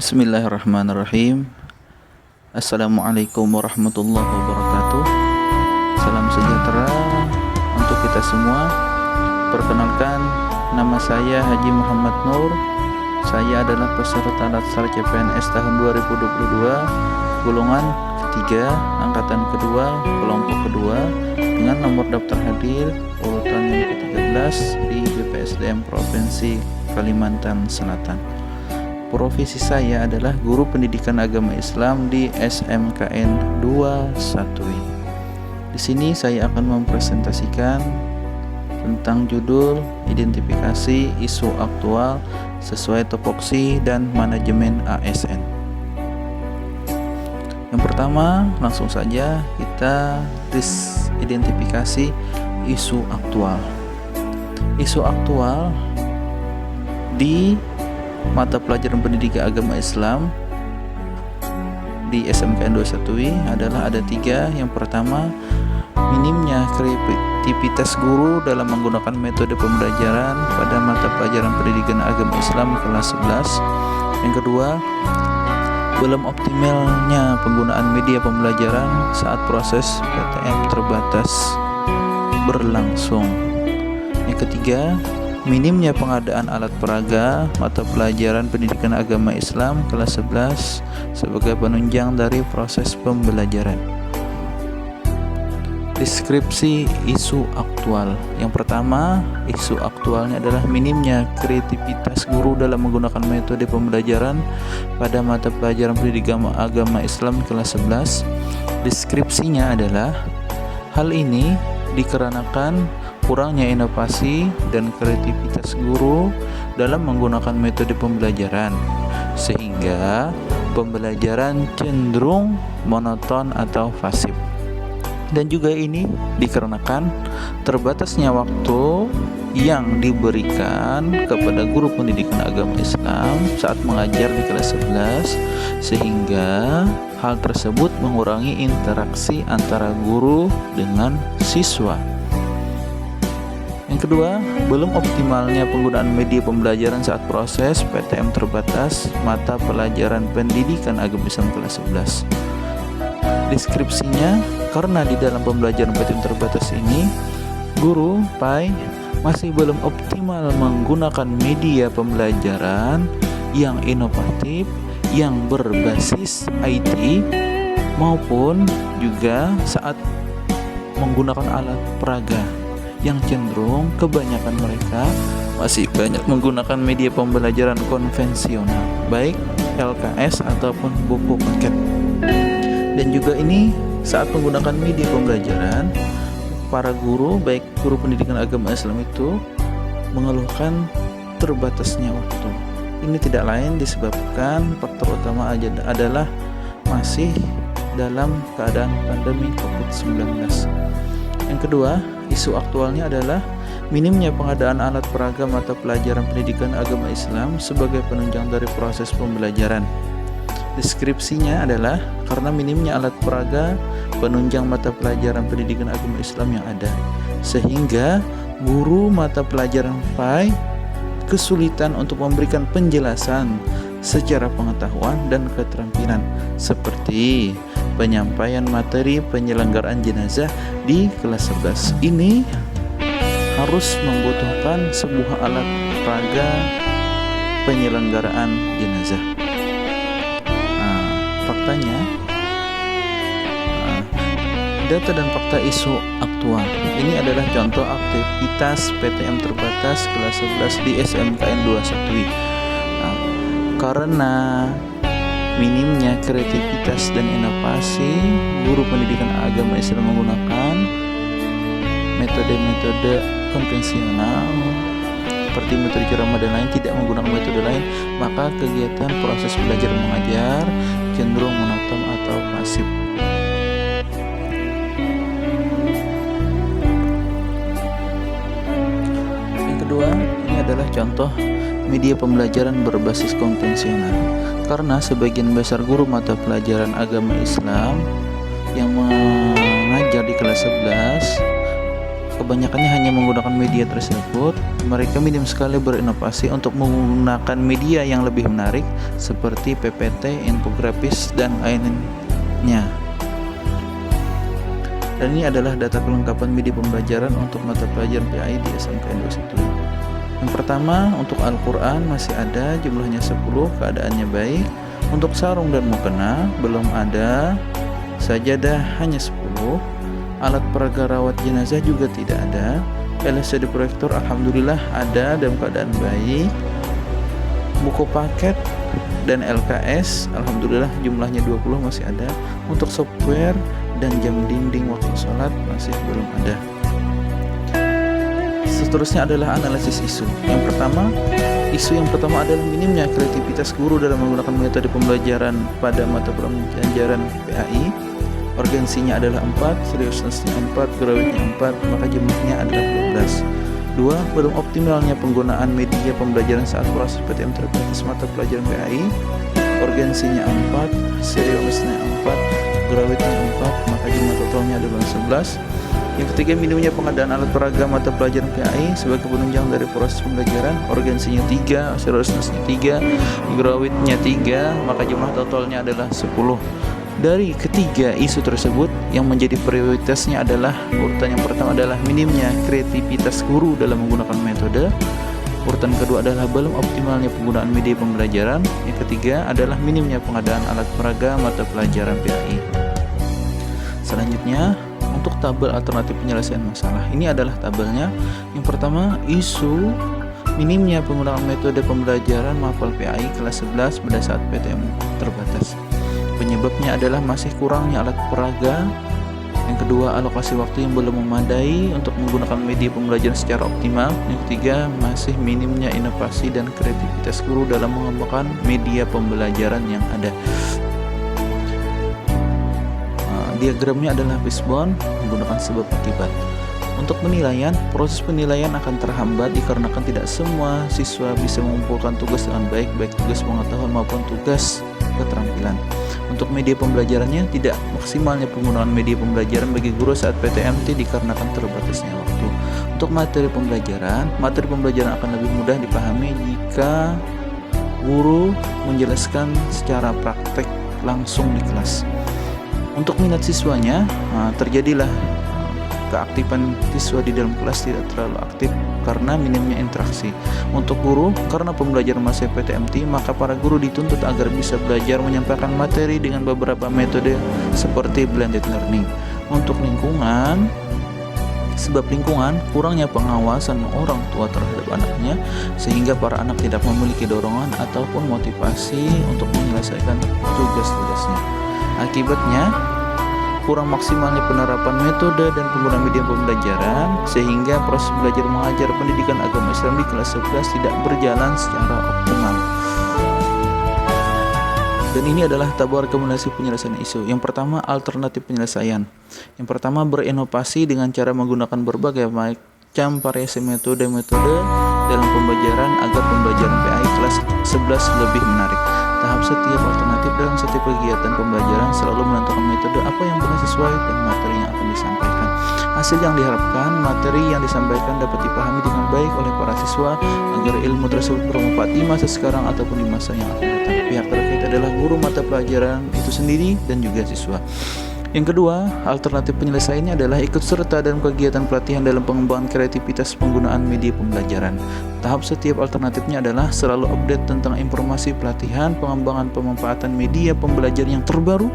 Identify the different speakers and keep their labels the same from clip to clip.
Speaker 1: Bismillahirrahmanirrahim. Assalamualaikum warahmatullahi wabarakatuh. Salam sejahtera untuk kita semua. Perkenalkan, nama saya Haji Muhammad Nur. Saya adalah peserta Latsar CPNS tahun 2022, golongan ketiga, angkatan kedua, kelompok kedua, dengan nomor daftar hadir urutan yang ke-13 di BPSDM Provinsi Kalimantan Selatan. Profesi saya adalah guru pendidikan agama Islam di SMKN 21. Di sini saya akan mempresentasikan tentang judul identifikasi isu aktual sesuai topoksi dan manajemen ASN. Yang pertama, langsung saja kita identifikasi isu aktual. Isu aktual di mata pelajaran pendidikan agama Islam di SMKN 21 adalah ada 3. Yang pertama, minimnya kreativitas guru dalam menggunakan metode pembelajaran pada mata pelajaran pendidikan agama Islam kelas 11. Yang kedua, belum optimalnya penggunaan media pembelajaran saat proses PTM terbatas berlangsung. Yang ketiga, minimnya pengadaan alat peraga mata pelajaran pendidikan agama Islam kelas 11 sebagai penunjang dari proses pembelajaran. Deskripsi isu aktual. Yang pertama, isu aktualnya adalah minimnya kreativitas guru dalam menggunakan metode pembelajaran pada mata pelajaran pendidikan agama Islam kelas 11. Deskripsinya adalah hal ini dikarenakan kurangnya inovasi dan kreativitas guru dalam menggunakan metode pembelajaran, sehingga pembelajaran cenderung monoton atau pasif. Dan juga ini dikarenakan terbatasnya waktu yang diberikan kepada guru pendidikan agama Islam saat mengajar di kelas 11, sehingga hal tersebut mengurangi interaksi antara guru dengan siswa. Yang kedua, belum optimalnya penggunaan media pembelajaran saat proses PTM terbatas mata pelajaran pendidikan agama Islam kelas 11. Deskripsinya, karena di dalam pembelajaran PTM terbatas ini, guru PAI masih belum optimal menggunakan media pembelajaran yang inovatif, yang berbasis IT, maupun juga saat menggunakan alat peraga, yang cenderung kebanyakan mereka masih banyak menggunakan media pembelajaran konvensional, baik LKS ataupun buku paket. Dan juga ini saat menggunakan media pembelajaran, para guru, baik guru pendidikan agama Islam itu mengeluhkan terbatasnya waktu. Ini tidak lain disebabkan faktor utama adalah masih dalam keadaan pandemi COVID-19. Yang kedua, isu aktualnya adalah minimnya pengadaan alat peraga mata pelajaran pendidikan agama Islam sebagai penunjang dari proses pembelajaran. Deskripsinya adalah karena minimnya alat peraga penunjang mata pelajaran pendidikan agama Islam yang ada, sehingga guru mata pelajaran PAI kesulitan untuk memberikan penjelasan secara pengetahuan dan keterampilan, seperti penyampaian materi penyelenggaraan jenazah di kelas 11. Ini harus membutuhkan sebuah alat peraga penyelenggaraan jenazah. Faktanya, data dan fakta isu aktual. Ini adalah contoh aktivitas PTM terbatas kelas 11 di SMKN 21. Karena minimnya kreativitas dan inovasi, guru pendidikan agama Islam menggunakan metode-metode konvensional seperti metode ceramah dan lain, tidak menggunakan metode lain, maka kegiatan proses belajar mengajar cenderung monoton atau pasif. Yang kedua, ini adalah contoh media pembelajaran berbasis konvensional. Karena sebagian besar guru mata pelajaran agama Islam yang mengajar di kelas 11 kebanyakannya hanya menggunakan media tersebut. Mereka minim sekali berinovasi untuk menggunakan media yang lebih menarik seperti PPT, infografis, dan lainnya. Dan ini adalah data kelengkapan media pembelajaran untuk mata pelajaran PAI di SMKN 21. Yang pertama, untuk Al-Quran masih ada, jumlahnya 10, keadaannya baik. Untuk sarung dan mukena belum ada, sajadah hanya 10. Alat peraga rawat jenazah juga tidak ada. LCD proyektor alhamdulillah ada dalam keadaan baik. Buku paket dan LKS alhamdulillah jumlahnya 20 masih ada. Untuk software dan jam dinding waktu sholat masih belum ada. Seterusnya adalah analisis isu. Isu yang pertama adalah minimnya kreativitas guru dalam menggunakan metode pembelajaran pada mata pelajaran PAI. Urgensinya adalah 4, seriusnessnya 4, grawitnya 4, maka jumlahnya adalah 12. 2. Belum optimalnya penggunaan media pembelajaran saat proses PTM terbatas mata pelajaran PAI. Urgensinya 4, seriusnessnya 4, grawitnya 4, maka jumlah totalnya adalah 11. Yang ketiga, minimnya pengadaan alat peraga mata pelajaran PAI sebagai penunjang dari proses pembelajaran. Urgensinya 3, seriusnessnya 3, grawitnya 3, maka jumlah totalnya adalah 10. Dari ketiga isu tersebut, yang menjadi prioritasnya adalah urutan yang pertama adalah minimnya kreativitas guru dalam menggunakan metode. Urutan kedua adalah belum optimalnya penggunaan media pembelajaran. Yang ketiga adalah minimnya pengadaan alat peraga mata pelajaran PAI. Selanjutnya, untuk tabel alternatif penyelesaian masalah. Ini adalah tabelnya. Yang pertama, isu minimnya penggunaan metode pembelajaran mahafal PAI kelas 11 pada saat PTM terbatas. Penyebabnya adalah masih kurangnya alat peraga. Yang kedua, alokasi waktu yang belum memadai untuk menggunakan media pembelajaran secara optimal. Yang ketiga, masih minimnya inovasi dan kreativitas guru dalam mengembangkan media pembelajaran yang ada. Diagramnya adalah fishbone menggunakan sebab akibat. Untuk penilaian, proses penilaian akan terhambat dikarenakan tidak semua siswa bisa mengumpulkan tugas dengan baik tugas pengetahuan maupun tugas keterampilan. Untuk media pembelajarannya, tidak maksimalnya penggunaan media pembelajaran bagi guru saat PTMT dikarenakan terbatasnya waktu. Untuk materi pembelajaran akan lebih mudah dipahami jika guru menjelaskan secara praktek langsung di kelas. Untuk minat siswanya, terjadilah keaktifan siswa di dalam kelas tidak terlalu aktif karena minimnya interaksi. Untuk guru, karena pembelajaran masih PTMT, maka para guru dituntut agar bisa belajar menyampaikan materi dengan beberapa metode seperti blended learning. Untuk lingkungan, sebab lingkungan, kurangnya pengawasan orang tua terhadap anaknya sehingga para anak tidak memiliki dorongan ataupun motivasi untuk menyelesaikan tugas-tugasnya. Akibatnya, kurang maksimalnya penerapan metode dan penggunaan media pembelajaran sehingga proses belajar mengajar pendidikan agama Islam di kelas 11 tidak berjalan secara optimal. Dan ini adalah tabel rekomendasi penyelesaian isu. Yang pertama, alternatif penyelesaian. Yang pertama, berinovasi dengan cara menggunakan berbagai macam variasi metode dalam pembelajaran agar pembelajaran PAI kelas 11 lebih menarik. Tahap setiap alternatif dalam setiap kegiatan pembelajaran selalu menentukan metode apa yang benar sesuai dan materi yang akan disampaikan. Hasil yang diharapkan, materi yang disampaikan dapat dipahami dengan baik oleh para siswa agar ilmu tersebut bermanfaat di masa sekarang ataupun di masa yang akan datang. Pihak terkait adalah guru mata pelajaran itu sendiri dan juga siswa. Yang kedua, alternatif penyelesaiannya adalah ikut serta dalam kegiatan pelatihan dalam pengembangan kreativitas penggunaan media pembelajaran. Tahap setiap alternatifnya adalah selalu update tentang informasi pelatihan, pengembangan pemanfaatan media pembelajaran yang terbaru.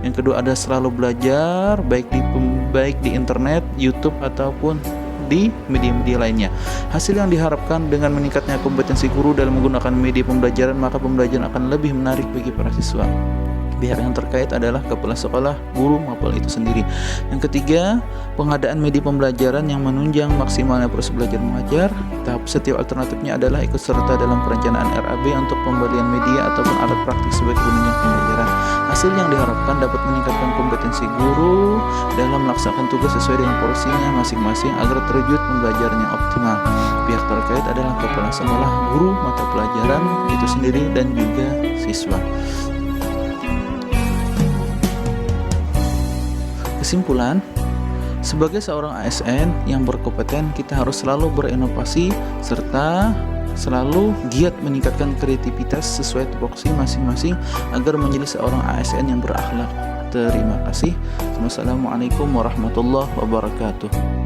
Speaker 1: Yang kedua ada selalu belajar baik di internet, YouTube ataupun di media-media lainnya. Hasil yang diharapkan dengan meningkatnya kompetensi guru dalam menggunakan media pembelajaran, maka pembelajaran akan lebih menarik bagi para siswa. Pihak yang terkait adalah kepala sekolah, guru, maupun itu sendiri. Yang ketiga, pengadaan media pembelajaran yang menunjang maksimalnya proses belajar mengajar. Tahap setiap alternatifnya adalah ikut serta dalam perencanaan RAB untuk pembelian media ataupun alat praktik sebagai penunjang pembelajaran. Hasil yang diharapkan dapat meningkatkan kompetensi guru dalam melaksanakan tugas sesuai dengan porsinya masing-masing agar terwujud pembelajaran yang optimal. Pihak terkait adalah kepala sekolah, guru, mata pelajaran itu sendiri, dan juga siswa. Kesimpulan, Sebagai seorang ASN yang berkompeten, kita harus selalu berinovasi serta selalu giat meningkatkan kreativitas sesuai tupoksi masing-masing agar menjadi seorang ASN yang berakhlak. Terima kasih. Wassalamualaikum warahmatullahi wabarakatuh.